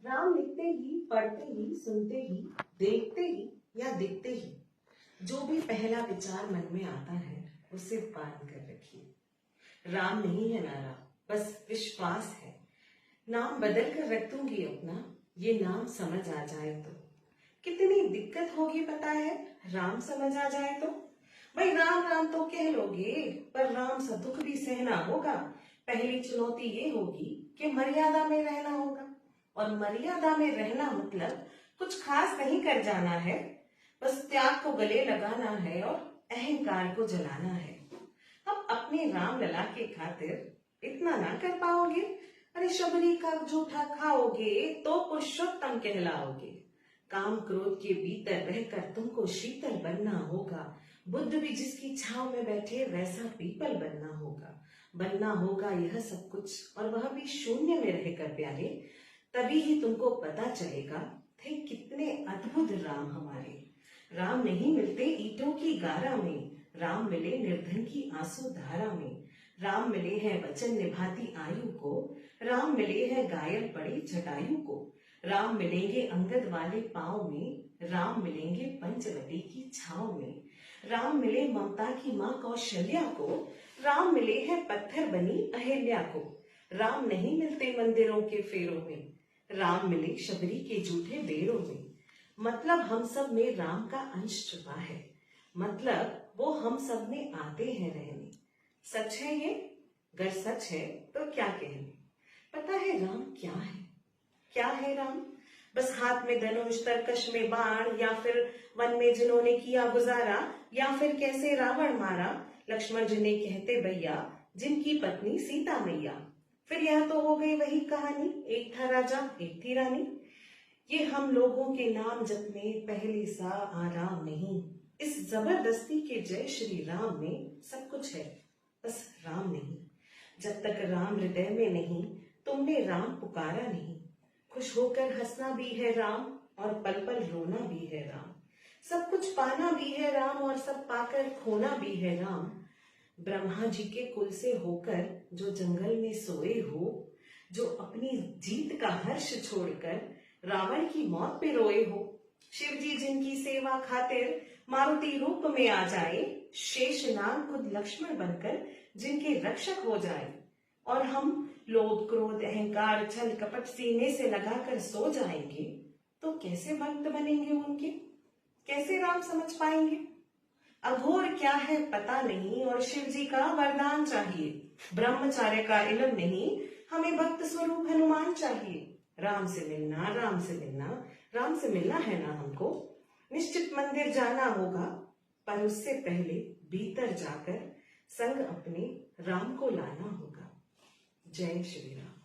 राम लिखते ही, पढ़ते ही, सुनते ही, देखते ही या दिखते ही जो भी पहला विचार मन में आता है उसे बांध कर रखिए। राम नहीं है नारा, बस विश्वास है। नाम बदल कर रख दूंगी अपना, ये नाम समझ आ जाए तो। कितनी दिक्कत होगी पता है, राम समझ आ जाए तो। भाई राम राम तो कह लोगे, पर राम सा दुख भी सहना होगा। पहली चुनौती ये होगी कि मर्यादा में रहना होगा। और मर्यादा में रहना मतलब कुछ खास नहीं कर जाना है, बस त्याग को गले लगाना है और अहंकार को जलाना है। अब अपने राम लला के खातिर इतना ना कर पाओगे? अरे शबरी का जूठा खाओगे तो पुरुषोत्तम कहलाओगे। काम क्रोध के भीतर रहकर तुमको शीतल बनना होगा। बुद्ध भी जिसकी छाव में बैठे वैसा पीपल बनना होगा यह सब कुछ, और वह भी शून्य में रहकर प्यारे। तभी ही तुमको पता चलेगा थे कितने अद्भुत राम हमारे। राम नहीं मिलते ईंटों की गारा में, राम मिले निर्धन की आंसू धारा में। राम मिले हैं वचन निभाती आयु को, राम मिले हैं घायल पड़े जटायु को। राम मिलेंगे अंगद वाले पांव में, राम मिलेंगे पंचवटी की छाव में। राम मिले ममता की माँ कौशल्या को, राम मिले हैं पत्थर बनी अहिल्या को। राम नहीं मिलते मंदिरों के फेरों में, राम मिले शबरी के जूठे बेड़ों में। मतलब हम सब में राम का अंश छुपा है, मतलब वो हम सब में आते हैं रहने। सच है ये? अगर सच है तो क्या कहने। पता है राम क्या है? क्या है राम? बस हाथ में धनुष, तरकश में बाण, या फिर वन में जिन्होंने किया गुजारा, या फिर कैसे रावण मारा लक्ष्मण जिन्हें कहते भैया, जिनकी पत्नी सीता मैया। फिर यह तो हो गई वही कहानी, एक था राजा एक थी रानी। ये हम लोगों के नाम जपने पहले सा आराम नहीं। इस जबरदस्ती के जय श्री राम में सब कुछ है, बस राम नहीं। जब तक राम हृदय में नहीं, तुमने राम पुकारा नहीं। खुश होकर हंसना भी है राम, और पल पल रोना भी है राम। सब कुछ पाना भी है राम, और सब पाकर खोना भी है राम। ब्रह्मा जी के कुल से होकर जो जंगल में सोए हो, जो अपनी जीत का हर्ष छोड़कर रावण की मौत पे रोए हो। शिव जी जिनकी सेवा खातिर मारुति रूप में आ जाए, शेष नाग खुद लक्ष्मण बनकर जिनके रक्षक हो जाए। और हम लोभ क्रोध अहंकार छल कपट सीने से लगाकर सो जाएंगे, तो कैसे भक्त बनेंगे उनके? कैसे राम समझ पाएंगे? अघोर क्या है पता नहीं, और शिव जी का वरदान चाहिए। ब्रह्मचार्य का इल्म नहीं, हमें भक्त स्वरूप हनुमान चाहिए। राम से मिलना, राम से मिलना, राम से मिलना है ना हमको। निश्चित मंदिर जाना होगा, पर उससे पहले भीतर जाकर संग अपने राम को लाना होगा। जय श्री राम।